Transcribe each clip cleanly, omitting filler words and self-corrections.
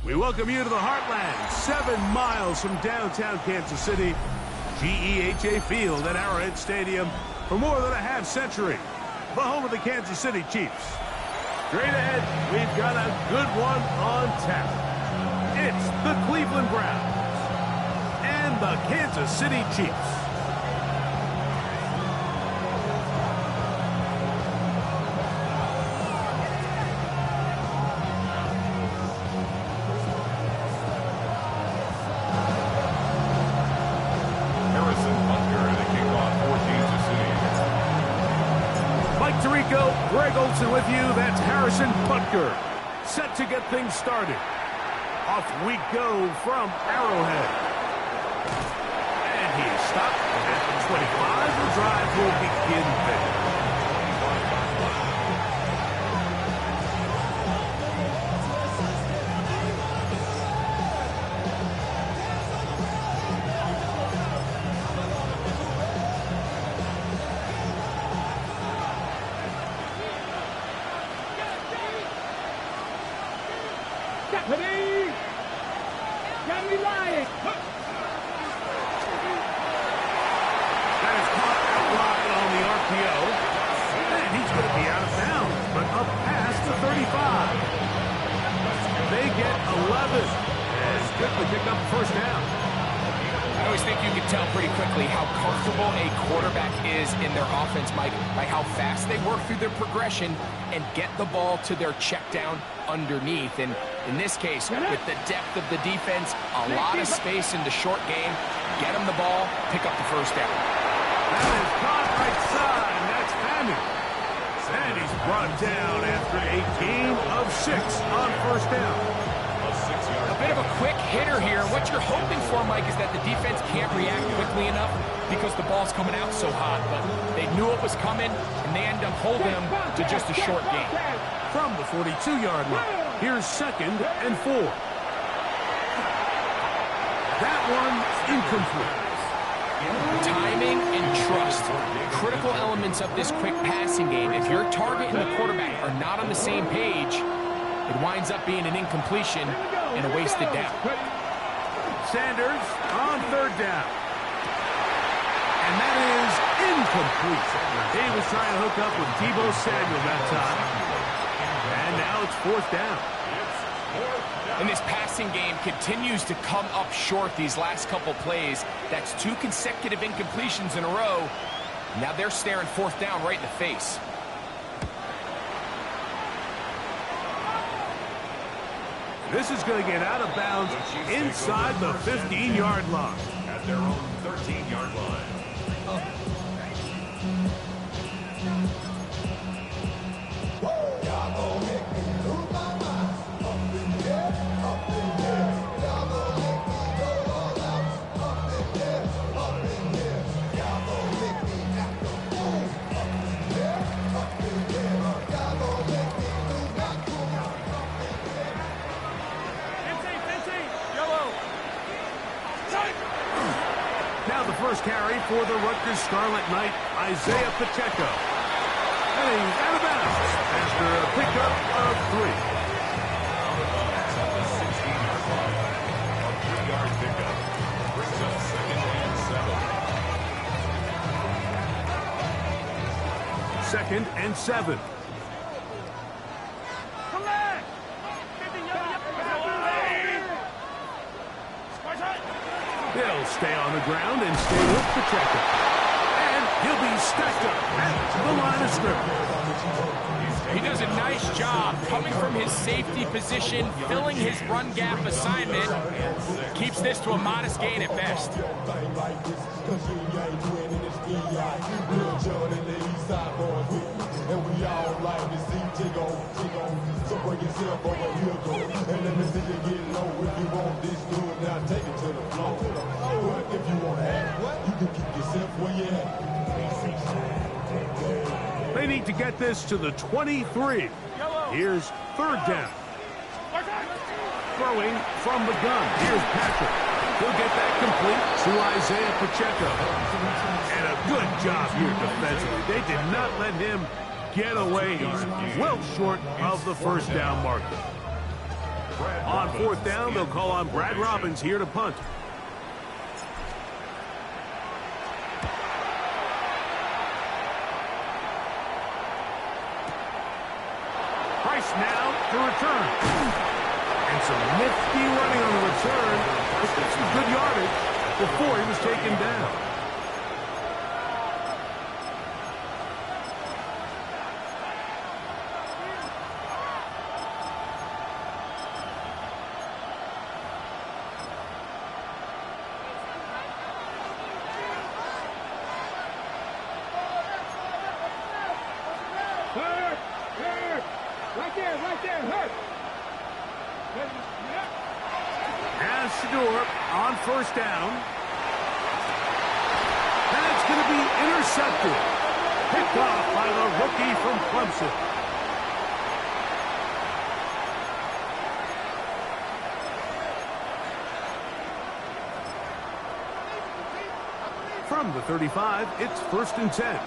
We welcome you to the Heartland, 7 miles from downtown Kansas City. GEHA Field at Arrowhead Stadium for more than a half-century. The home of the Kansas City Chiefs. Straight ahead, we've got a good one on tap. It's the Cleveland Browns and the Kansas City Chiefs. Greg Olsen with you. That's Harrison Butker. Set to get things started. Off we go from Arrowhead. And he's stopped at the 25. The drive will begin there. And get the ball to their check down underneath. And in this case, with the depth of the defense, a lot of space in the short game, get them the ball, pick up the first down. That is caught right side. That's Hammond. And he's brought down after a gain of 6 on first down. A bit of a quick hitter here. What you're hoping for, Mike, is that the defense can't react quickly enough because the ball's coming out so hot. But they knew it was coming, and they end up holding them to just a short gain. From the 42-yard line, here's 2nd and 4. That one incomplete. Timing and trust, critical elements of this quick passing game. If your target and the quarterback are not on the same page, it winds up being an incompletion and a wasted down. Sanders on 3rd down. And that is incomplete. He was trying to hook up with Deebo Samuel that time. And now it's 4th down. And this passing game continues to come up short these last couple plays. That's 2 consecutive incompletions in a row. Now they're staring 4th down right in the face. This is going to get out of bounds inside the 15-yard line. At their own 13-yard line. First carry for the Rutgers Scarlet Knight, Isaiah Pacheco. And he's out of bounds after a pickup of 3. At the 16-yard line. A 3-yard pickup. Brings up 2nd and 7. 2nd and 7. He'll stay on the ground and stay with Pacheco. And he'll be stacked up at the line of scrimmage. He does a nice job coming from his safety position, filling his run gap assignment. Keeps this to a modest gain at best. And we all like to see Tigo. So bring yourself over here, go. And let me see you get low. If you want this good, now take it to the floor. But if you want to act, you can keep yourself where you at. They need to get this to the 23. Here's 3rd down. Throwing from the gun. Here's Patrick. He'll get that complete to Isaiah Pacheco. And a good job here defensively. They did not let him get away. He's well short of the first down marker. On fourth down, they'll call on Brad Robbins here to punt. Price now to return. And some nifty running on the return. This gets some good yardage before he was taken down. As Shador on first down. That's going to be intercepted. Picked off by the rookie from Clemson. From the 35, it's 1st and 10.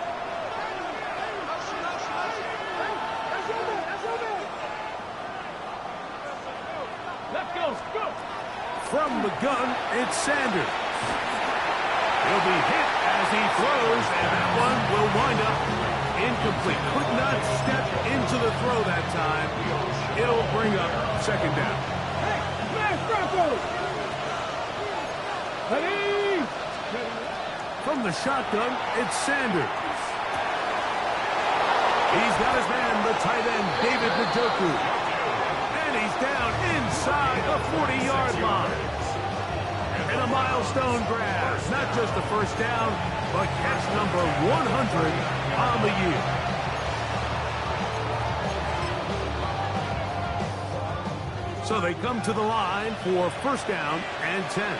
From the gun, it's Sanders. He'll be hit as he throws, and that one will wind up incomplete. Could not step into the throw that time. It'll bring up 2nd down. From the shotgun, it's Sanders. He's got his man, the tight end, David Njoku. And he's down inside the 40-yard line. And a milestone grab. Not just the first down, but catch number 100 on the year. So they come to the line for 1st down and 10.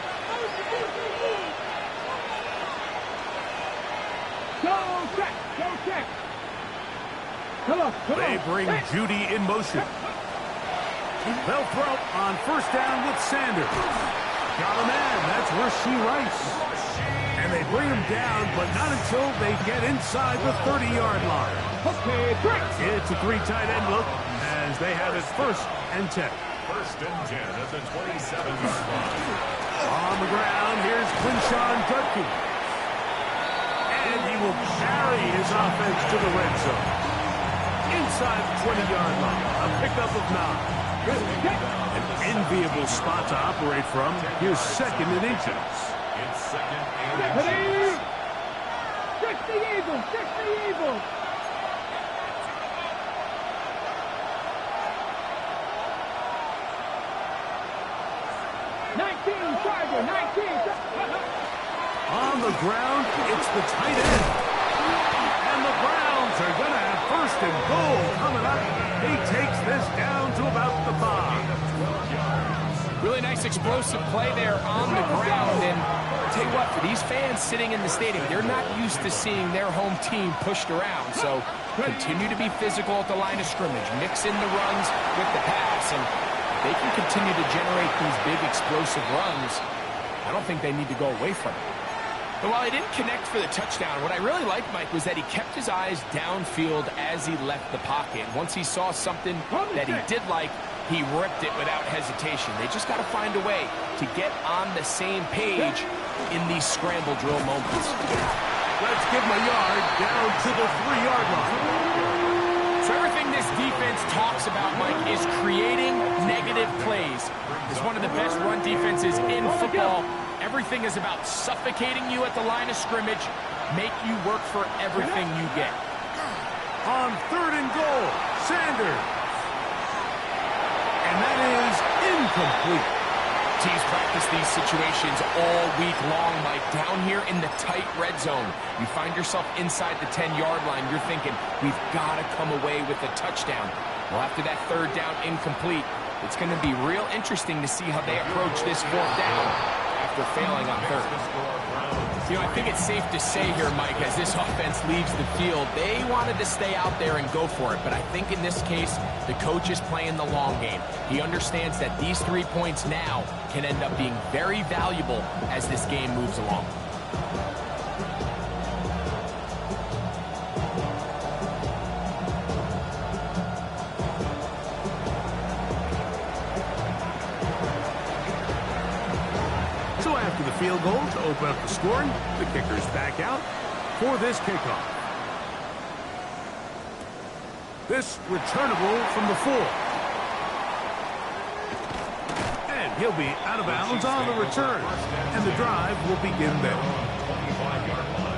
Go check. Come on. They bring Judy in motion. They'll throw on 1st down with Sanders. Got a man. That's Rasheed Rice. And they bring him down, but not until they get inside the 30-yard line. It's a 3 tight end look as they have it 1st and 10. 1st and 10 at the 27-yard line. On the ground, here's Quinshawn Judkins. And he will carry his offense to the red zone. Inside the 20-yard line, a pickup of 9. An enviable spot to operate from. Here's 2nd and inches. It's 2nd and inches. Check the Eagles. 19, Charger, 19. On the ground, it's the tight end. And the Browns are going to have 1st and goal coming up. He takes this down to about the 5. Really nice explosive play there on the ground. And I'll tell you what, for these fans sitting in the stadium, they're not used to seeing their home team pushed around. So continue to be physical at the line of scrimmage. Mix in the runs with the pass. And they can continue to generate these big explosive runs. I don't think they need to go away from it. But while he didn't connect for the touchdown, what I really liked, Mike, was that he kept his eyes downfield as he left the pocket. Once he saw something that he did like, he ripped it without hesitation. They just got to find a way to get on the same page in these scramble drill moments. Let's give him a yard down to the 3-yard line. So everything this defense talks about, Mike, is creating negative plays. It's one of the best run defenses in football. Everything is about suffocating you at the line of scrimmage, make you work for everything you get. On 3rd and goal, Sanders. And that is incomplete. Teams practice these situations all week long, Mike. Down here in the tight red zone, you find yourself inside the 10-yard line. You're thinking, we've got to come away with a touchdown. Well, after that 3rd down incomplete, it's going to be real interesting to see how they approach this 4th down after failing on 3rd. You know, I think it's safe to say here, Mike, as this offense leaves the field, they wanted to stay out there and go for it. But I think in this case, the coach is playing the long game. He understands that these 3 points now can end up being very valuable as this game moves along. field goal to open up the scoring. The kicker's back out for this kickoff. This returnable from the 4. And he'll be out of bounds on the return. And the drive will begin there. 25-yard line.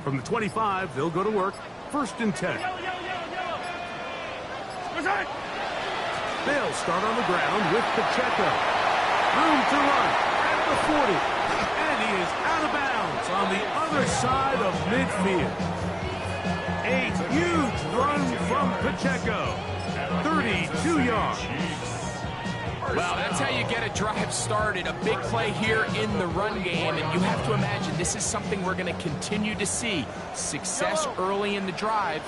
From the 25, they'll go to work. 1st and 10. They'll start on the ground with Pacheco. Room to run at the 40. And he is out of bounds on the other side of midfield. A huge run from Pacheco. 32 yards. Well, that's how you get a drive started. A big play here in the run game, and you have to imagine this is something we're going to continue to see. Success early in the drive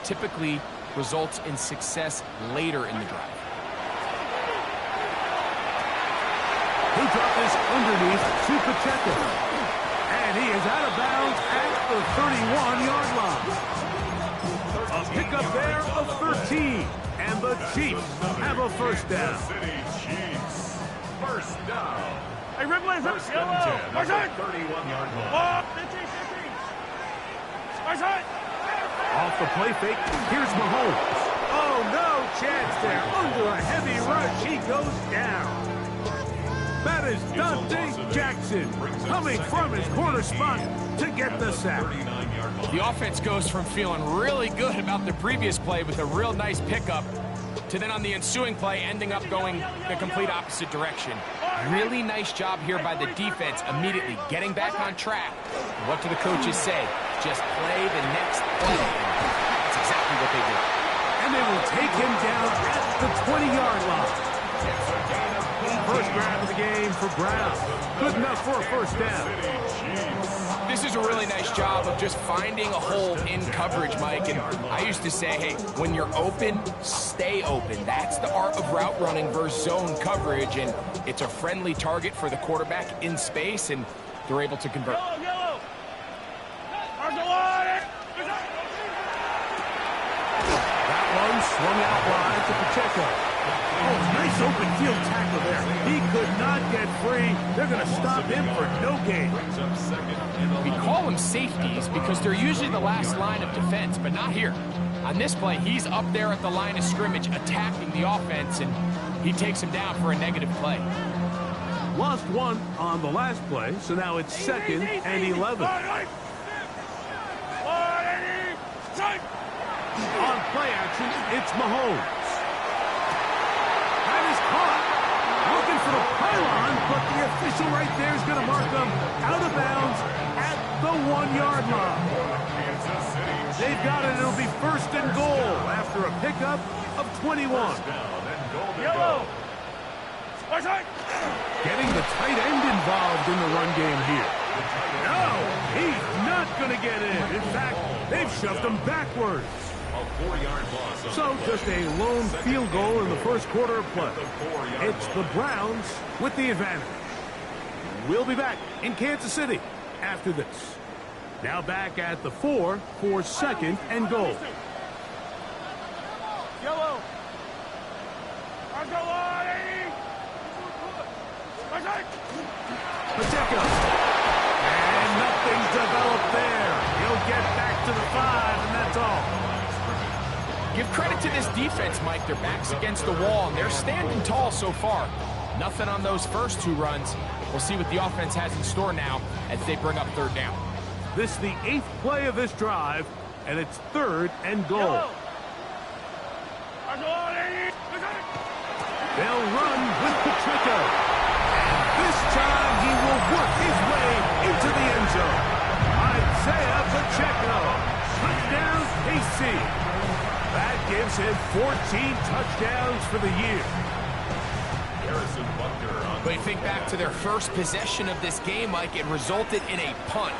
typically results in success later in the drive. He dropped this underneath to Pacheco. And he is out of bounds at the 31-yard line. A pickup there of 13. And the Chiefs have a first down. Chiefs. First down. Hey, Ripley, First and 10 at the 31-yard line. Off the play fake, here's Mahomes. Oh, no chance there. Under a heavy rush, he goes down. That is Dante Jackson coming from his corner spot to get the sack. The offense goes from feeling really good about the previous play with a real nice pickup to then on the ensuing play ending up going the complete opposite direction. Really nice job here by the defense immediately getting back on track. What do the coaches say? Just play the next play. That's exactly what they do. And they will take him down at the 20-yard line. First grab of the game for Brown. Good enough for a first down. This is a really nice job of just finding a hole in coverage, Mike. And I used to say, hey, when you're open, stay open. That's the art of route running versus zone coverage. And it's a friendly target for the quarterback in space, and they're able to convert. That one swung out wide to Pacheco. Oh, nice open field tackle there. He could not get free. They're going to stop him for no gain. We call them safeties because they're usually the last line of defense, but not here. On this play, he's up there at the line of scrimmage attacking the offense, and he takes him down for a negative play. Lost one on the last play, so now it's 2nd and 11. On play action, it's Mahomes. That is caught. Looking for the pylon, but the official right there is going to mark them out of bounds at the 1-yard line. They've got it. It'll be 1st and goal after a pickup of 21. Yellow. Getting the tight end involved in the run game here. No, he's not going to get in. In fact, they've shoved him backwards. So just a lone field goal in the first quarter of play. It's the Browns with the advantage. We'll be back in Kansas City after this. Now back at the 4 for 2nd and goal. Yellow. Pacheco. And nothing's developed there. He'll get back to the 5, and that's all. Give credit to this defense, Mike. Their back's against the wall, and they're standing tall so far. Nothing on those first 2 runs. We'll see what the offense has in store now as they bring up 3rd down. This is the 8th play of this drive, and it's 3rd and goal. They'll run with Pacheco. And this time he will work his way Isaiah Pacheco. Touchdown, KC. That gives him 14 touchdowns for the year. But you think back to their first possession of this game, Mike, it resulted in a punt.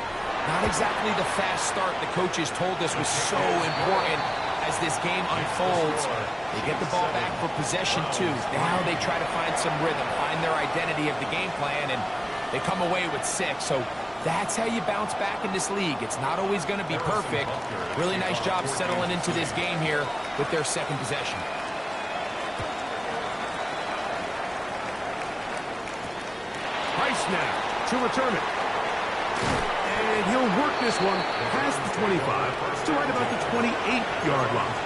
Not exactly the fast start the coaches told us was so important as this game unfolds. They get the ball back for possession two. Now they try to find some rhythm, find their identity of the game plan, and they come away with 6. So that's how you bounce back in this league. It's not always going to be perfect. Really nice job settling into this game here with their second possession. Price now to return it. And he'll work this one past the 25 to right about the 28-yard line.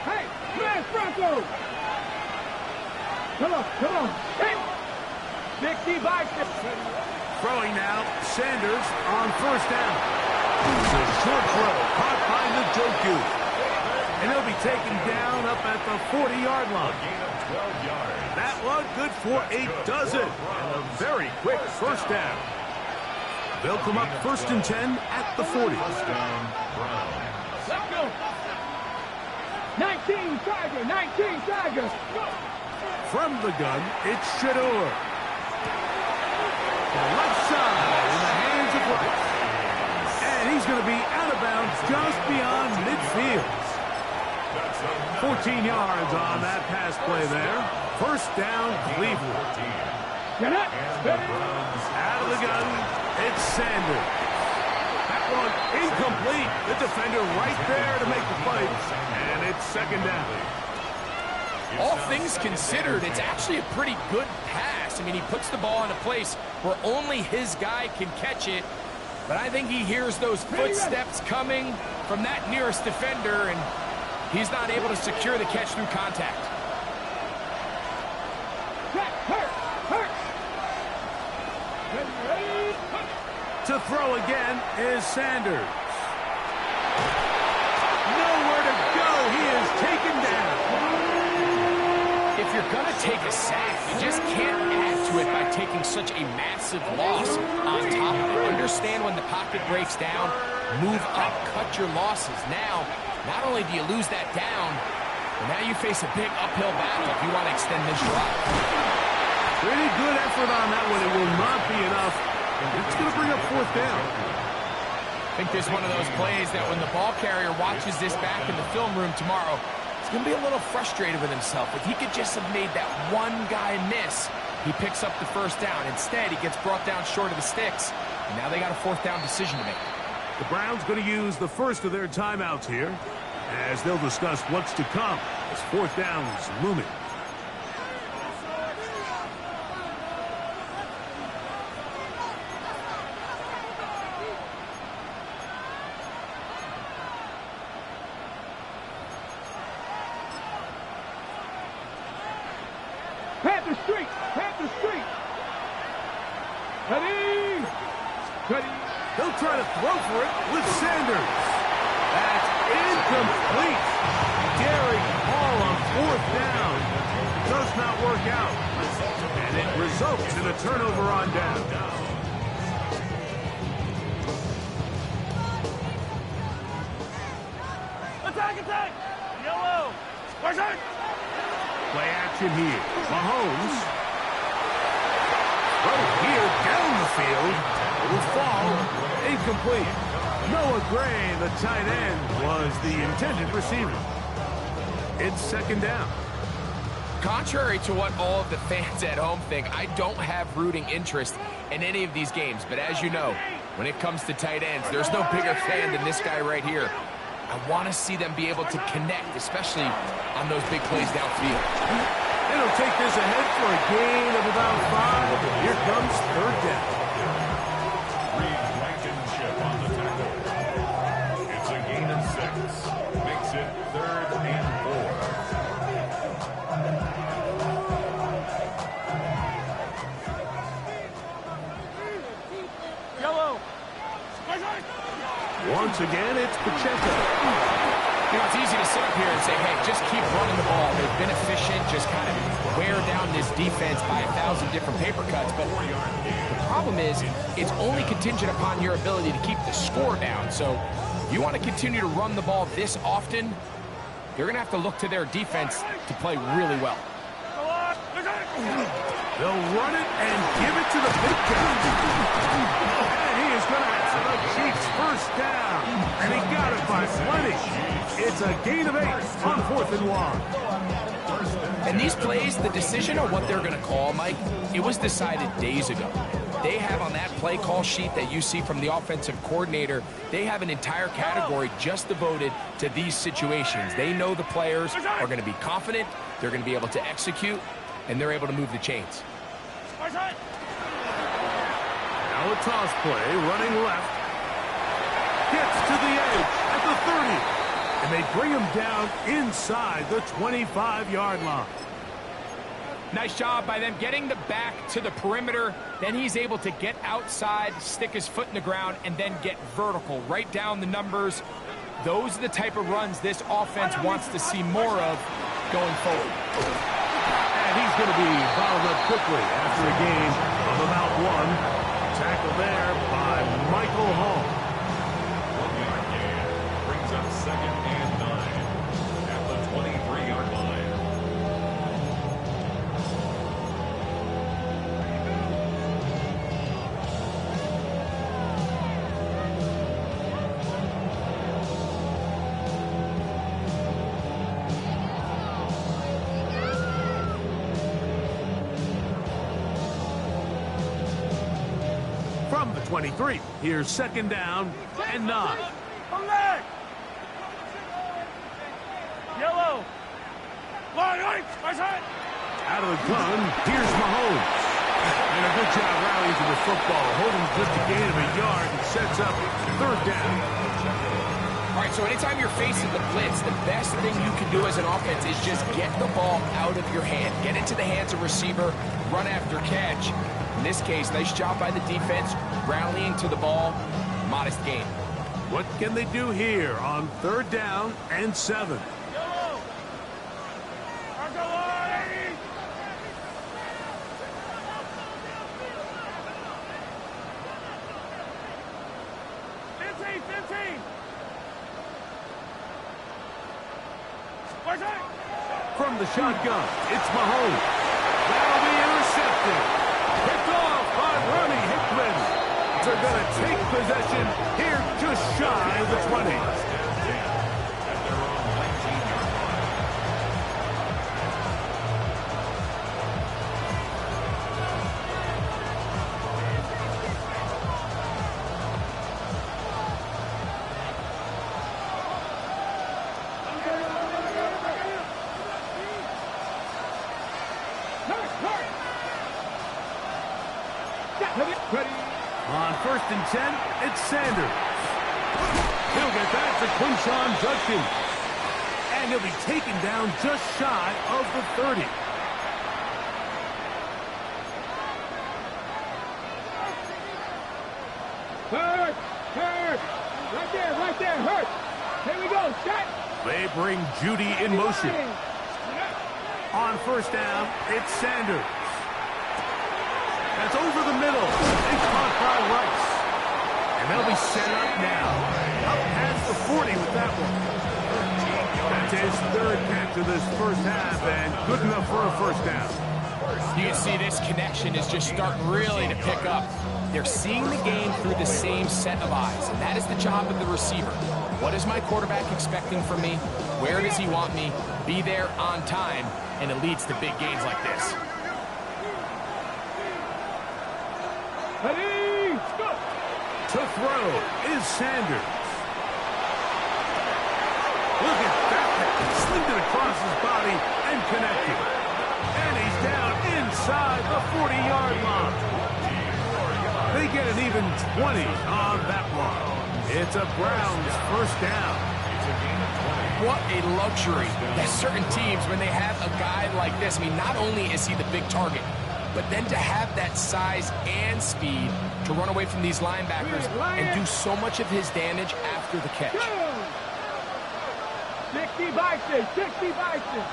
Hey, man, Franco! Come on. Hey! Big D biceps. Throwing now, Sanders on first down. It's a short throw, caught by Njoku. And he'll be taken down up at the 40-yard line. That one good for a dozen. And a very quick first down. They'll come up 1st and 10 at the 40. Let's go. 19 Tigers. From the gun, it's Shador. To the left side in the hands of Rice. And he's going to be out of bounds just beyond midfield. 14 yards on that pass play there. First down, Cleveland. Out of the gun, it's Sanders. That one incomplete. The defender right there to make the play. And it's second down. All things considered, it's actually a pretty good pass. I mean, he puts the ball in a place where only his guy can catch it. But I think he hears those footsteps coming from that nearest defender, and he's not able to secure the catch through contact. To throw again is Sanders. Nowhere to go. He is taken down. If you're going to take a sack, you just can't add to it by taking such a massive loss on top of it. Understand when the pocket breaks down, move up, cut your losses. Now, not only do you lose that down, but now you face a big uphill battle if you want to extend this drive. Pretty good effort on that one. It will not be enough. It's going to bring up 4th down. I think there's one of those plays that when the ball carrier watches this back in the film room tomorrow, he's going to be a little frustrated with himself. If he could just have made that one guy miss, he picks up the first down. Instead, he gets brought down short of the sticks, and now they got a 4th down decision to make. The Browns going to use the first of their timeouts here as they'll discuss what's to come as 4th down is looming. Panther Street. Ready. He'll try to throw for it with Sanders. That's incomplete. Derek Hall on 4th down. Does not work out. And it results in a turnover on down. Attack! Yellow! Play action here. Mahomes. Here down the field. It will fall. Incomplete. Noah Gray, the tight end, was the intended receiver. It's 2nd down. Contrary to what all of the fans at home think, I don't have rooting interest in any of these games. But as you know, when it comes to tight ends, there's no bigger fan than this guy right here. I want to see them be able to connect, especially on those big plays downfield. It'll take this ahead for a gain of about 5. Here comes 3rd down. Blankenship on the tackle. It's a gain of 6. Makes it 3rd and 4. Yellow! Once again, it's Pacheco. You know, it's easy to sit up here and say, hey, just keep running the ball. They've been efficient, just kind of wear down this defense by 1,000 different paper cuts. But the problem is, it's only contingent upon your ability to keep the score down. So if you want to continue to run the ball this often, you're going to have to look to their defense to play really well. They'll run it and give it to the big guy. And he is going to have the Chiefs first down. And he got it by plenty. It's a gain of 8 on 4th and 1. And these plays, the decision on what they're going to call, Mike, it was decided days ago. They have on that play call sheet that you see from the offensive coordinator, they have an entire category just devoted to these situations. They know the players are going to be confident, they're going to be able to execute, and they're able to move the chains. Now a toss play, running left. Gets to the edge at the 30. And they bring him down inside the 25-yard line. Nice job by them getting the back to the perimeter. Then he's able to get outside, stick his foot in the ground, and then get vertical, right down the numbers. Those are the type of runs this offense wants to see more of going forward. And he's going to be bottled up quickly after a gain of about 1. Tackle there by Michael Hall. 1-yard gain brings up 2nd and 9 at the 23-yard line. From the 23, here's 2nd down and 9. Yellow. Out of the gun, here's Mahomes. And a good job rallying to the football, holding just a gain of a yard and sets up 3rd down. All right, so anytime you're facing the blitz, the best thing you can do as an offense is just get the ball out of your hand. Get into the hands of receiver, run after catch. In this case, nice job by the defense, rallying to the ball, modest gain. What can they do here on 3rd down and 7? From the shotgun, it's Mahomes. That'll be intercepted. Picked off by Ronnie Hickman. They're going to take possession here just shy of the 20. At their own 19-yard line. On 1st and 10, it's Sanders. He'll get that to Quinshawn Judkins. And he'll be taken down just shy of the 30. Hurt. Right there, hurt. Here we go, shot. They bring Judy in motion. On 1st down, it's Sanders. That's over the middle. It's caught by Rice. And they'll be set up now. Up past the 40 with that one. That's his 3rd catch of this first half, and good enough for a 1st down. You can see this connection is just starting really to pick up. They're seeing the game through the same set of eyes, and that is the job of the receiver. What is my quarterback expecting from me? Where does he want me? Be there on time, and it leads to big gains like this. Ready, go. To throw is Sanders. Look at that. Slipped it across his body and connected. And he's down inside the 40-yard line. They get an even 20 on that one. It's a Browns 1st down. What a luxury that certain teams, when they have a guy like this, I mean, not only is he the big target, but then to have that size and speed to run away from these linebackers and do so much of his damage after the catch. 60 Bison, 60 Bison.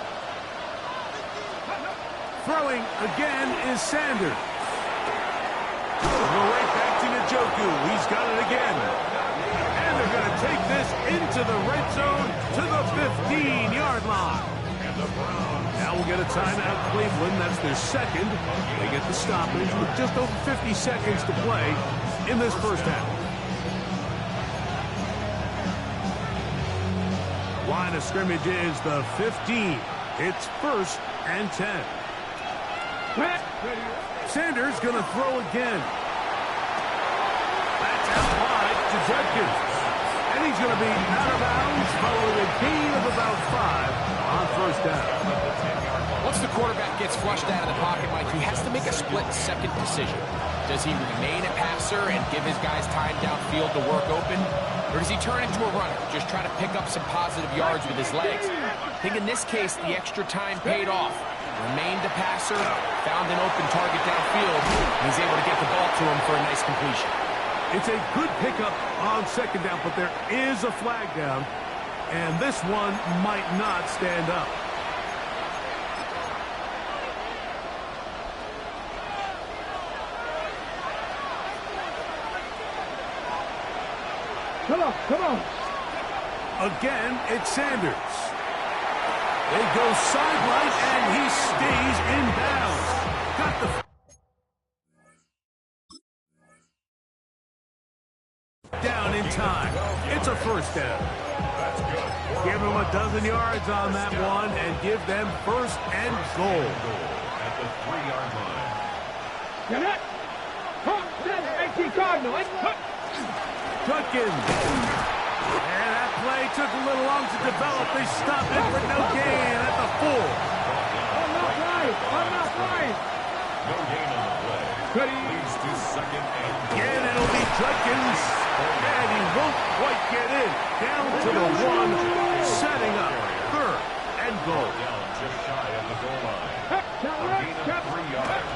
Throwing again is Sanders. Go right back to Njoku. He's got it again. And they're going to take this into the red zone to the 15-yard line. Now we'll get a timeout, Cleveland. That's their second. They get the stoppage with just over 50 seconds to play in this first half. Line of scrimmage is the 15. It's 1st and 10. Sanders going to throw again. That's out wide to Judkins. And he's going to be out of bounds following a gain of about 5 on first down. Once the quarterback gets flushed out of the pocket, Mike, he has to make a split-second decision. Does he remain a passer and give his guys time downfield to work open? Or does he turn into a runner, just try to pick up some positive yards with his legs? I think in this case, the extra time paid off. Remained a passer, found an open target downfield, and he's able to get the ball to him for a nice completion. It's a good pickup on second down, but there is a flag down, and this one might not stand up. Come on, come on. Again, it's Sanders. They go sideline, and he stays in bounds. Got the down in time. It's a first down. Give them a dozen yards on that one and give them 1st and goal. At the 3-yard line. Get it. 18 Cardinal. Judkins. And that play took a little long to develop. They stopped it for no gain at the 4. I'm not right. No gain on the play. Leads to 2nd and Again, it'll be Judkins. And he won't quite get in. Down to the 1, setting up 3rd and goal. down just shy of the goal line. A gain of 3 yards.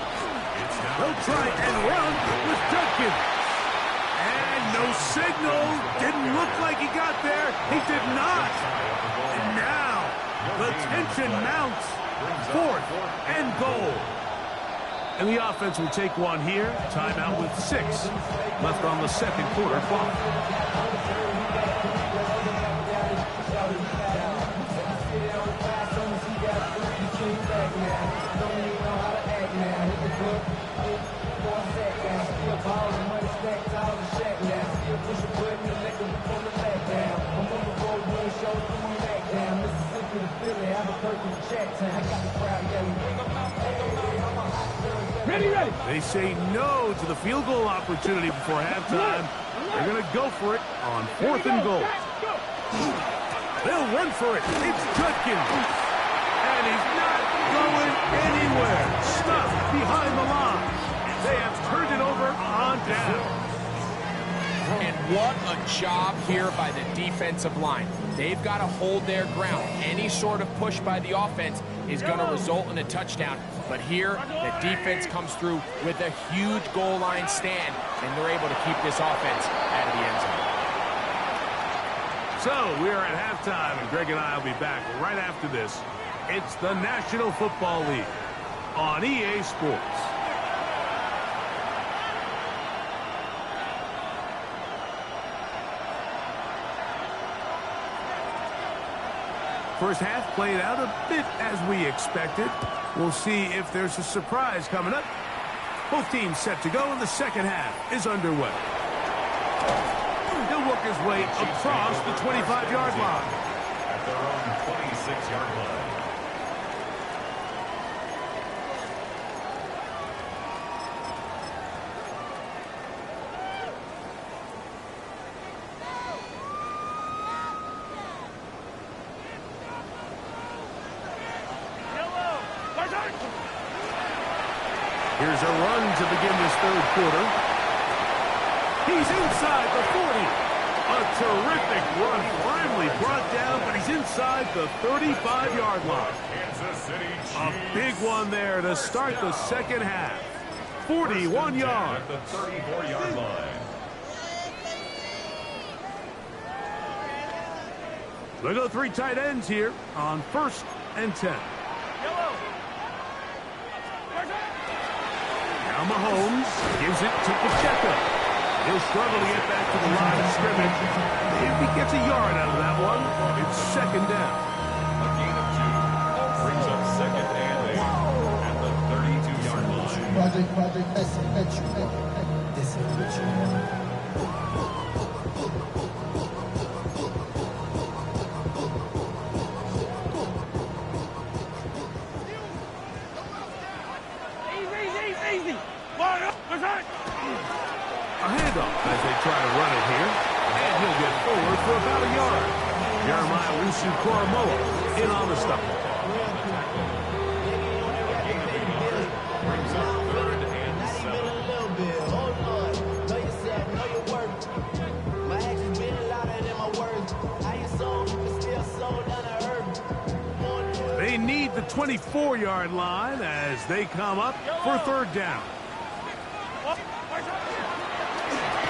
It's now They'll try and run with Judkins. And no signal. Didn't look like he got there. He did not. And now the tension mounts. 4th and goal. And the offense will take one here. Timeout with 6 left on the second quarter clock. Ready. They say no to the field goal opportunity before halftime. They're going to go for it on 4th and goal. They'll run for it. It's Judkins. And he's not going anywhere. Stuffed behind the line. They have turned it over on down. And what a job here by the defensive line. They've got to hold their ground. Any sort of push by the offense is going to result in a touchdown. But here, the defense comes through with a huge goal line stand, and they're able to keep this offense out of the end zone. So, we are at halftime, and Greg and I will be back right after this. It's the National Football League on EA Sports. First half played out a bit as we expected. We'll see if there's a surprise coming up. Both teams set to go, and the second half is underway. He'll work his way across the 25-yard line. at their own 26-yard line. Here's a run to begin this third quarter. He's inside the 40. A terrific run, finally brought down, but he's inside the 35-yard line. Kansas City Chiefs. A big one there to start the second half. 41 yards. At the 34-yard line. They go 3 tight ends here on 1st and 10. Now Mahomes gives it to Pacheco. He'll struggle to get back to the line of scrimmage. If he gets a yard out of that one, it's 2nd down. A gain of 2 brings up 2nd and 8 at the 32-yard line. Project, this is what you want. A handoff as they try to run it here. And he'll get forward for about a yard. Jeremiah Wusu-Koramoah in on the stop. Brings up 3rd and 7. They need the 24-yard line as they come up for 3rd down.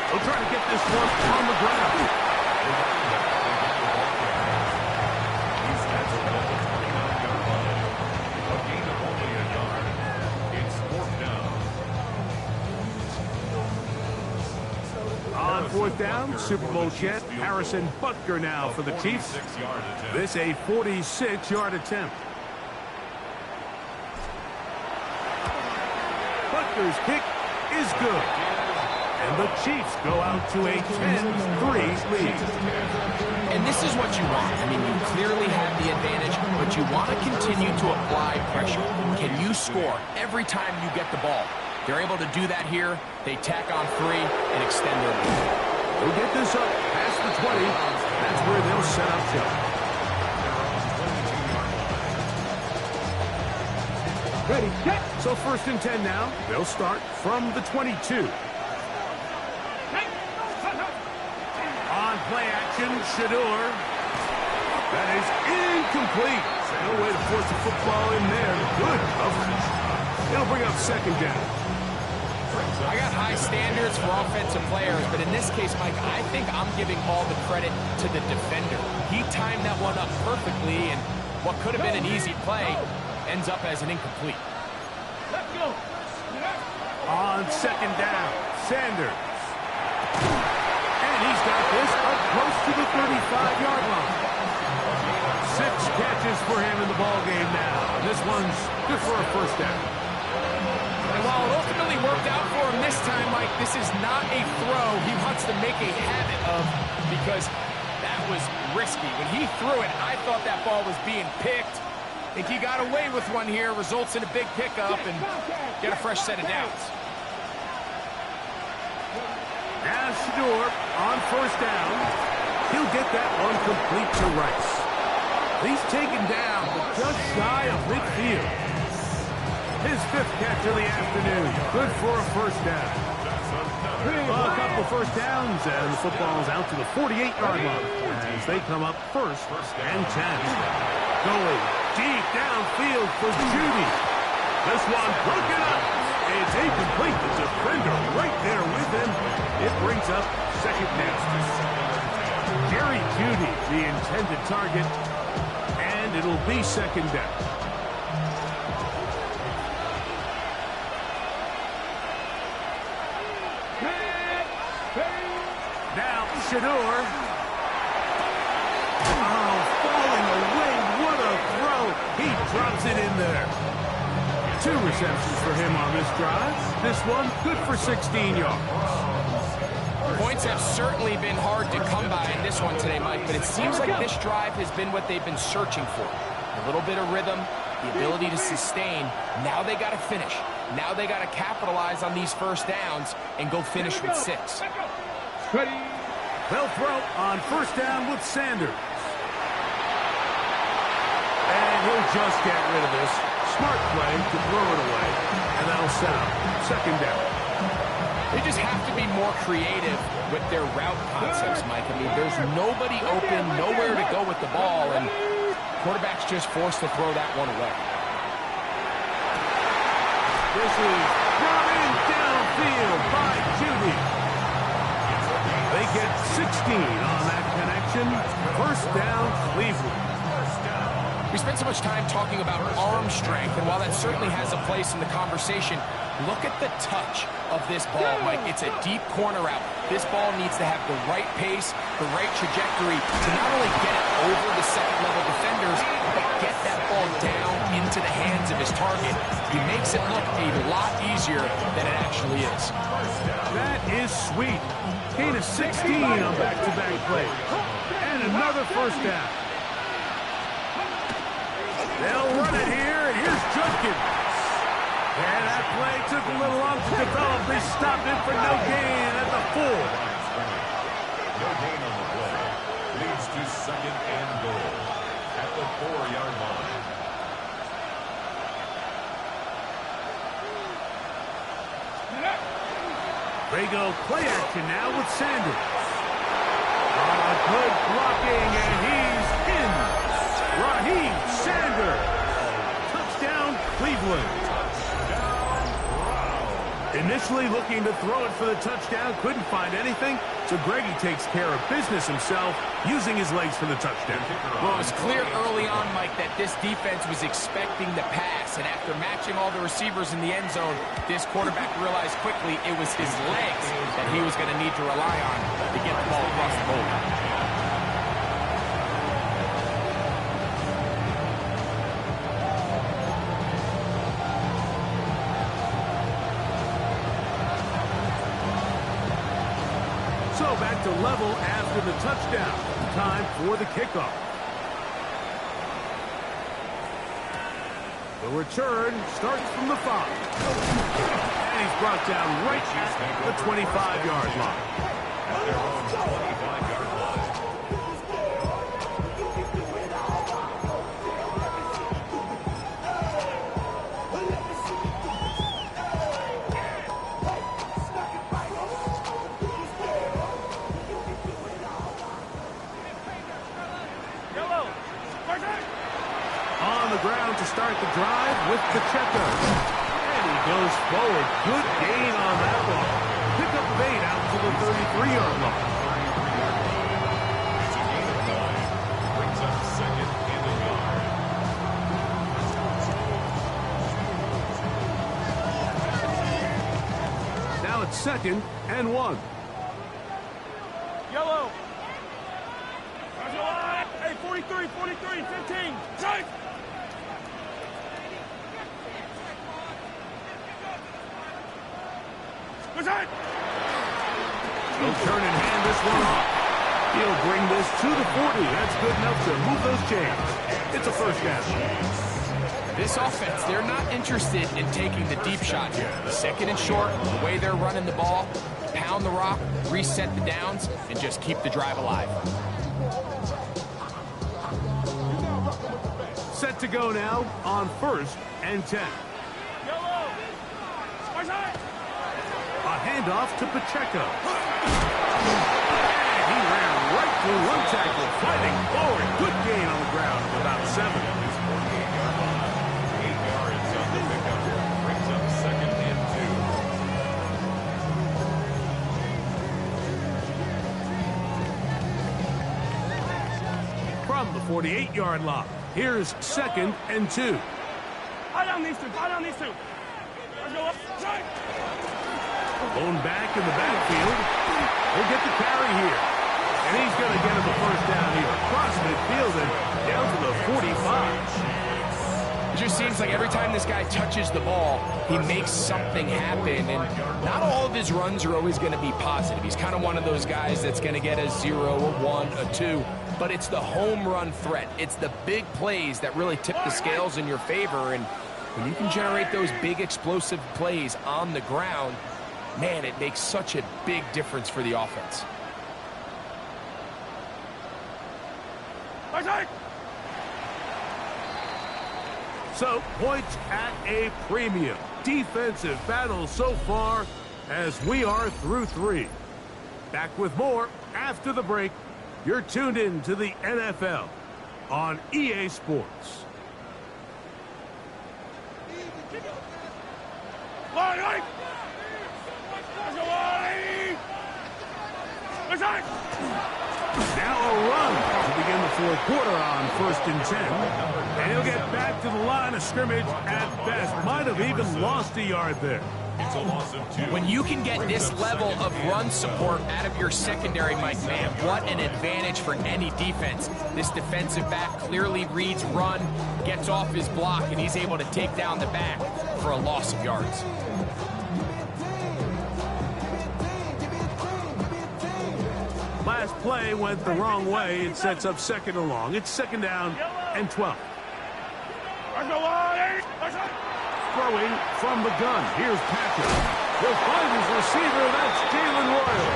They'll try to get this one on the ground. He's at the 29-yard line. A gain of only a yard. It's 4th down. On 4th down, Super Bowl champ Harrison Butker now for the Chiefs. 46-yard attempt. This a 46-yard attempt. Butker's kick is good. And the Chiefs go out to a 10-3 lead. And this is what you want. I mean, you clearly have the advantage, but you want to continue to apply pressure. Can you score every time you get the ball? They're able to do that here. They tack on 3 and extend their lead. They'll get this up past the 20. That's where they'll set up shop. Ready, set. So 1st and 10 now. They'll start from the 22. On play action, Shador. That is incomplete. No way to force the football in there. Good coverage. It'll bring up 2nd down. I got high standards for offensive players, but in this case, Mike, I think I'm giving all the credit to the defender. He timed that one up perfectly, and what could have been an easy play ends up as an incomplete. Let's go. On 2nd down, Sanders. And he's got this up close to the 35-yard line. 6 catches for him in the ballgame now. This one's good for a 1st down. And while it ultimately worked out for him this time, Mike, this is not a throw he wants to make a habit of because that was risky. When he threw it, I thought that ball was being picked. I think he got away with one here, results in a big pickup and get a fresh set of downs. Now Shador on 1st down. He'll get that one complete to Rice. He's taken down, but just shy of midfield. His 5th catch of the afternoon. Good for a 1st down. A couple of 1st downs, and the football's out to the 48-yard line as they come up 1st and 10. Going deep downfield for Judy. This one broken up. It's incomplete. The defender right there with him. It brings up 2nd down. Jerry Judy, the intended target, and it'll be 2nd down. Now Shador. Oh, falling away. What a throw. He drops it in there. 2 receptions for him on this drive. This one good for 16 yards. Points have certainly been hard to come by in this one today, Mike, but it seems like this drive has been what they've been searching for. A little bit of rhythm, the ability to sustain. Now they got to finish. Now they got to capitalize on these 1st downs and go finish with 6. Ready. They'll throw on 1st down with Sanders. And he'll just get rid of this. Smart play to throw it away, and that'll set up 2nd down. They just have to be more creative with their route concepts, Mike. I mean, there's nobody open, nowhere to go with the ball, and quarterback's just forced to throw that one away. This is brought in downfield by Judy. They get 16 on that connection. action. First down, Cleveland. We spent so much time talking about arm strength, and while that certainly has a place in the conversation, look at the touch of this ball, Mike. It's a deep corner route. This ball needs to have the right pace, the right trajectory to not only get it over the second-level defenders, but get that ball down into the hands of his target. He makes it look a lot easier than it actually is. That is sweet. Gain of 16 on back-to-back plays. And another first down. They'll run it here, and here's Judkins. And that play took a little long to develop. They stopped it for no gain at the 4. No gain on the play. Leads to second and goal at the 4-yard line. They go play action now with Sanders. Good blocking, and he's in. Raheem Sanders. Touchdown, Cleveland. Initially looking to throw it for the touchdown, couldn't find anything, so Greggy takes care of business himself, using his legs for the touchdown. Well, it was clear early on, Mike, that this defense was expecting the pass, and after matching all the receivers in the end zone, this quarterback realized quickly it was his legs that he was going to need to rely on to get the ball across the goal line. So back to level after the touchdown. Time for the kickoff. The return starts from the 5. And he's brought down right at the 25-yard line. At their own 25-yard line. On the ground to start the drive with Pacheco. And he goes forward. Good gain on that one. Pick up 8 out to the 33-yard line. It's a gain of 9. Brings up second and a yard. Now it's 2nd and 1. Yellow. Hey, 43, 15. Right. He'll turn and hand this one off. He'll bring this to the 40. That's good enough to move those chains. It's a first down. This offense, they're not interested in taking the deep shot here. The 2nd and short, the way they're running the ball, pound the rock, reset the downs, and just keep the drive alive. Set to go now on 1st and 10. A handoff to Pacheco. And he ran right through one tackle, fighting forward. Good gain on the ground of about 7. 8 yards on the pickup. Brings up second and 2. From the 48-yard line, here's 2nd and 2. Tie down these two. Lone back in the backfield. He'll get the carry here. And he's going to get him the first down here. Across midfield and down to the 45. It just seems like every time this guy touches the ball, he makes something happen. And not all of his runs are always going to be positive. He's kind of one of those guys that's going to get a 0, a 1, a 2. But it's the home run threat. It's the big plays that really tip the scales in your favor. And when you can generate those big explosive plays on the ground, man, it makes such a big difference for the offense. So, points at a premium. Defensive battle so far as we are through 3. Back with more after the break. You're tuned in to the NFL on EA Sports. Now a run to begin the fourth quarter on 1st and 10. And he'll get back to the line of scrimmage at best. Might have even lost a yard there. It's a loss of 2. When you can get this level of run support out of your secondary, Mike, man, what an advantage for any defense. This defensive back clearly reads run, gets off his block, and he's able to take down the back for a loss of yards. Last play went the wrong way. It sets up 2nd and long. It's 2nd down and 12. Throwing from the gun. Here's Patrick. He'll find his receiver. That's Jalen Royal.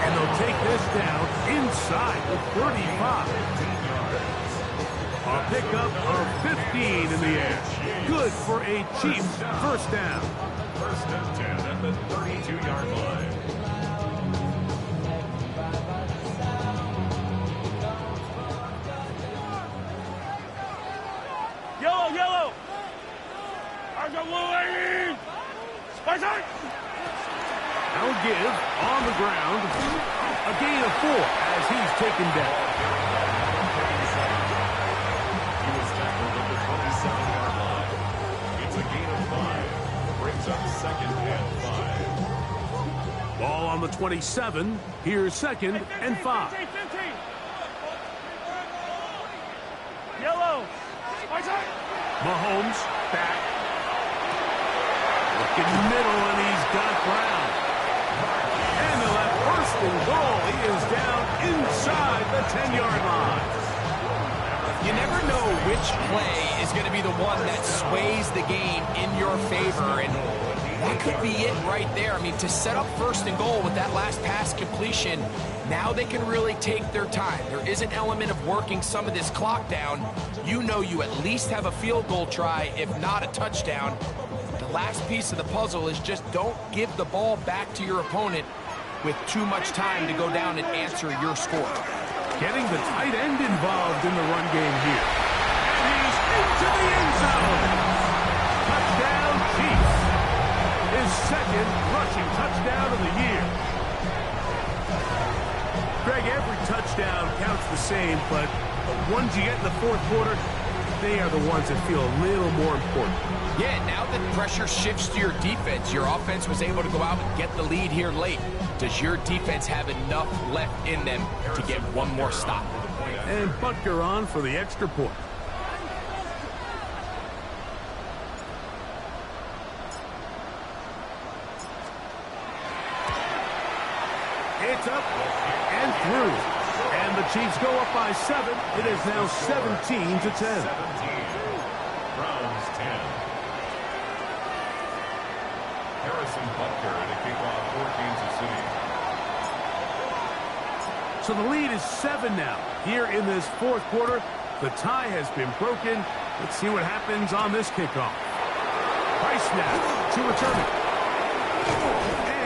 And they'll take this down inside the 35. A pickup of 15 in the air. Good for a Chiefs first down. 1st and 10 at the 32-yard line. Yellow. Now give on the ground. A gain of 4 as he's taken down. He was tackled at the 27-yard line. It's a gain of 5. Brings up 2nd and 5. Ball on the 27. Here's 2nd and 5. 15. Yellow. Mahomes back. Looking middle, and he's got ground. And they'll have 1st and goal. He is down inside the 10-yard line. You never know which play is going to be the one that sways the game in your favor, and that could be it right there. I mean, to set up 1st and goal with that last pass completion, now they can really take their time. There is an element of working some of this clock down. You know you at least have a field goal try, if not a touchdown. The last piece of the puzzle is just don't give the ball back to your opponent with too much time to go down and answer your score. Getting the tight end involved in the run game here. And he's into the end zone. Touchdown, Chiefs. His 2nd rushing touchdown of the year. Greg, every touchdown counts the same, but the ones you get in the 4th quarter, they are the ones that feel a little more important. Yeah, now that pressure shifts to your defense, your offense was able to go out and get the lead here late. Does your defense have enough left in them to get one more stop? And Butker on for the extra point. It's up and through. And the Chiefs go up by 7. It is now 17-10. 17. Browns 10. Harrison Butker to kick off for Kansas City. So the lead is 7 now. Here in this 4th quarter, the tie has been broken. Let's see what happens on this kickoff. Price snap to return it.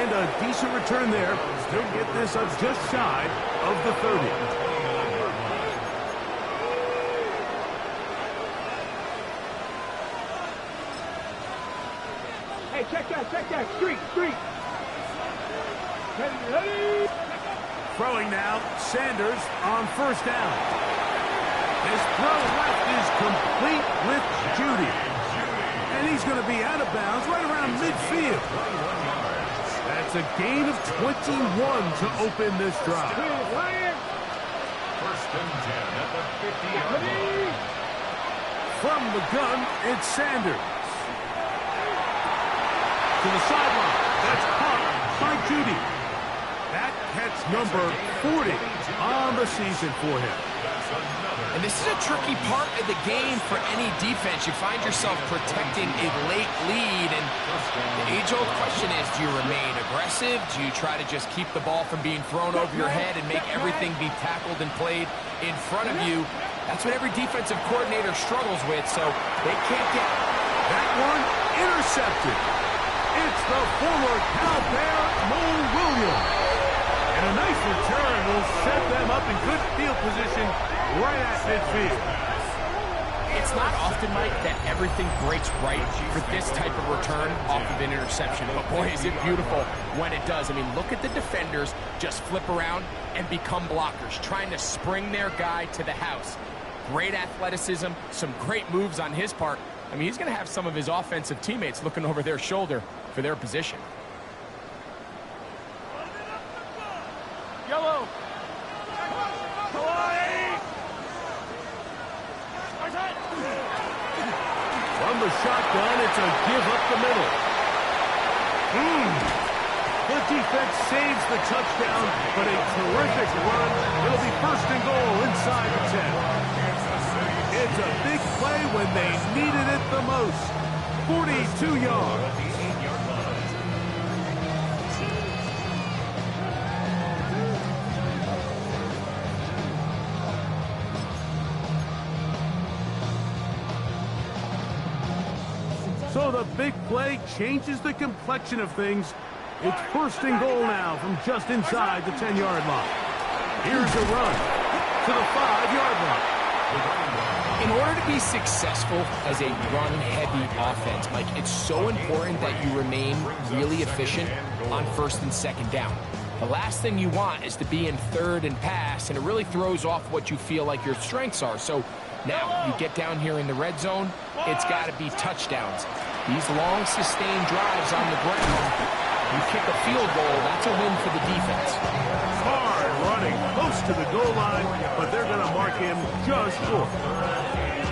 And a decent return there. Still get this up just shy of the 30. Hey, check that. Street. Ready. Throwing now, Sanders on 1st down. His throw left is complete with Judy. And he's going to be out of bounds right around midfield. That's a gain of 21 to open this drive. 1st and 10 at the 50-yard line. From the gun, it's Sanders. To the sideline. That's caught by Judy. That catch number 40 on the season for him. And this is a tricky part of the game for any defense. You find yourself protecting a late lead, and the age-old question is, do you remain aggressive? Do you try to just keep the ball from being thrown over your head and make everything be tackled and played in front of you? That's what every defensive coordinator struggles with, so they can't get that one intercepted. It's the former Cal Bear, Mo Williams. And a nice return will set them up in good field position right at midfield. It's It's not often, Mike, that everything breaks right for this type of return off of an interception. But boy, is it beautiful when it does. I mean, look at the defenders just flip around and become blockers, trying to spring their guy to the house. Great athleticism, some great moves on his part. I mean, he's going to have some of his offensive teammates looking over their shoulder for their position. Yellow. From the shotgun, it's a give up the middle. The defense saves the touchdown, but a terrific run. It'll be first and goal inside the 10. It's a big play when they needed it the most. 42 yards. So the big play changes the complexion of things. It's first and goal now from just inside the 10-yard line. Here's a run to the 5-yard line. In order to be successful as a run-heavy offense, Mike, it's so important that you remain really efficient on first and second down. The last thing you want is to be in third and pass, and it really throws off what you feel like your strengths are. So now you get down here in the red zone, it's got to be touchdowns. These long, sustained drives on the ground, you kick a field goal, that's a win for the defense. Hard running close to the goal line, but they're going to mark him just short.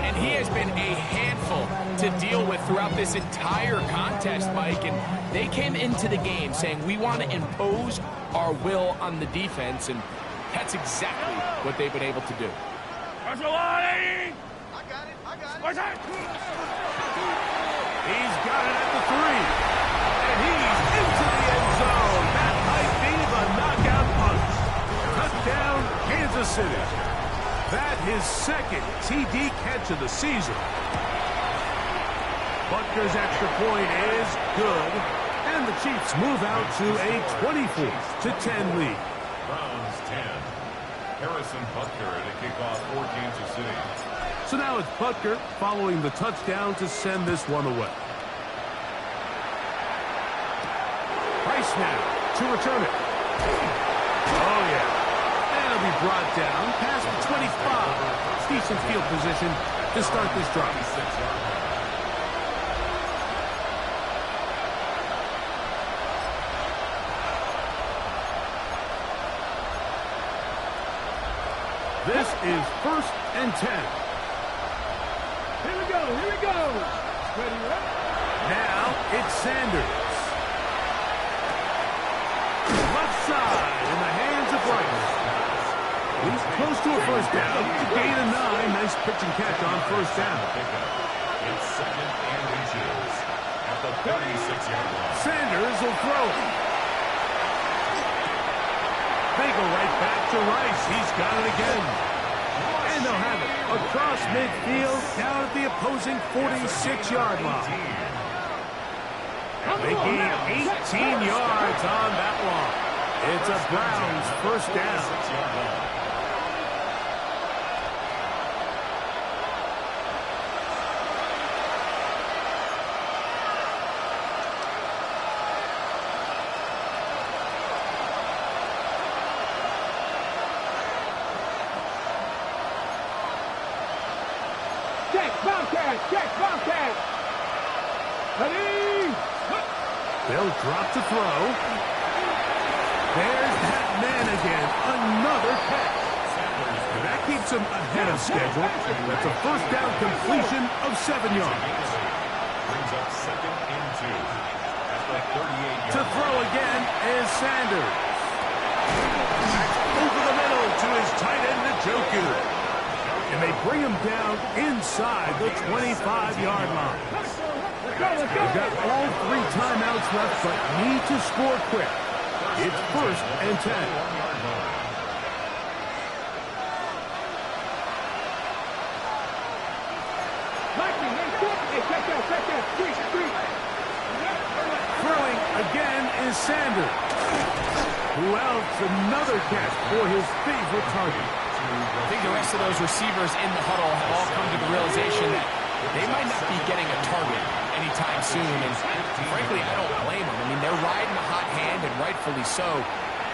And he has been a handful to deal with throughout this entire contest, Mike. And they came into the game saying, we want to impose our will on the defense, and that's exactly what they've been able to do. He's got it at the 3. And he's into the end zone. That might be the knockout punch. Touchdown, Kansas City. That his second TD catch of the season. Butker's extra point is good. And the Chiefs move out to a 24-10 lead. Browns 10. Harrison Butker to kick off for Kansas City. So now it's Butker following the touchdown to send this one away. Price now to return it. Oh, yeah. And it'll be brought down past the 25. Decent field position to start this drive. This is first and 10. Here we go. Ready, right? Now it's Sanders. Left side in the hands of Rice. He's close to a first down. Gain of 9. Nice pitch and catch on first down. It's second and inches at the 36-yard line. Sanders will throw it. They go right back to Rice. He's got it again. And they'll have it across midfield down at the opposing 46-yard line. They gain 18 yards on that one. It's a Browns first down. Bobcat. Ready. They'll drop to throw. There's that man again. Another catch. And that keeps him ahead of schedule. That's a first down completion of 7 yards. Brings up second and 2 at the 38-yard To throw again is Sanders. Back over the middle to his tight end, Njoku. And they bring him down inside the 25-yard line. They've got all 3 timeouts left, but need to score quick. It's first and 10. Throwing again is Sanders. Who else? Another catch for his favorite target. I think the rest of those receivers in the huddle have all come to the realization that they might not be getting a target anytime soon. And frankly, I don't blame them. I mean, they're riding a hot hand, and rightfully so,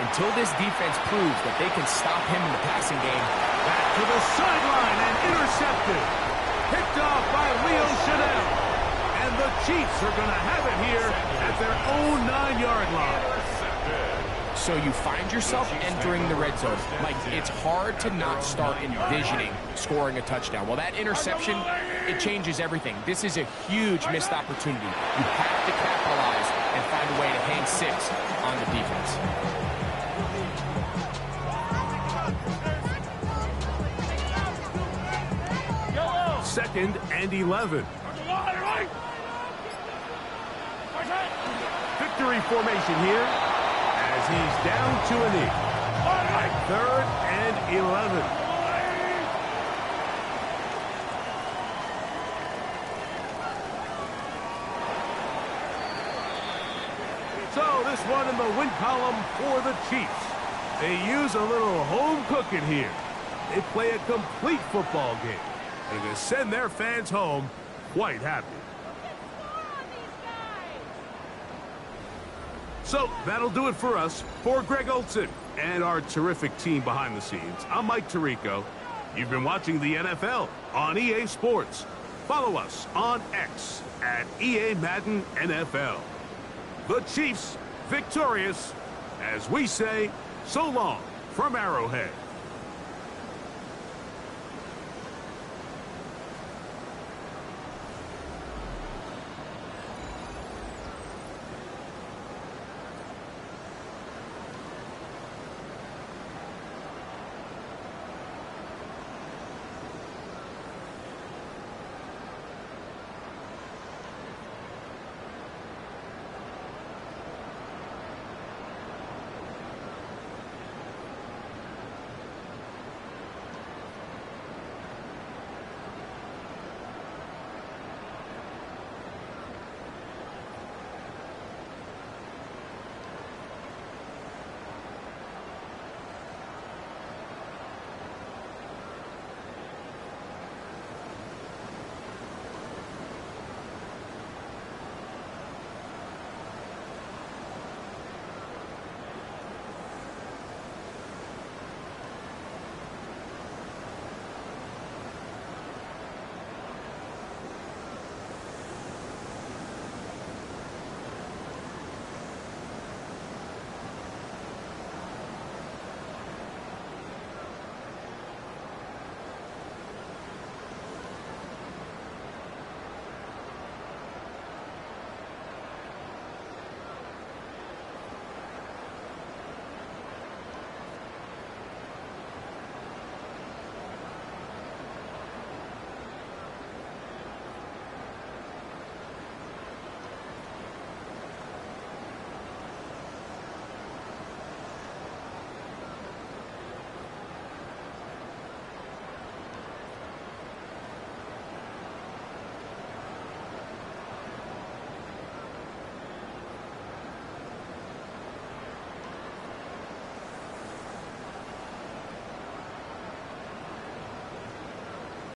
until this defense proves that they can stop him in the passing game. Back to the sideline and intercepted. Picked off by Leo Chanel. And the Chiefs are going to have it here at their own 9-yard line. So you find yourself entering the red zone. Like, it's hard to not start envisioning scoring a touchdown. Well, that interception, it changes everything. This is a huge missed opportunity. You have to capitalize and find a way to hang 6 on the defense. Second and 11. Victory formation here as he's down to a knee. Third and 11. So this one in the win column for the Chiefs. They use a little home cooking here. They play a complete football game. They're going to send their fans home quite happy. So that'll do it for us. For Greg Olson and our terrific team behind the scenes, I'm Mike Tirico. You've been watching the NFL on EA Sports. Follow us on X at EA Madden NFL. The Chiefs victorious as we say so long from Arrowhead.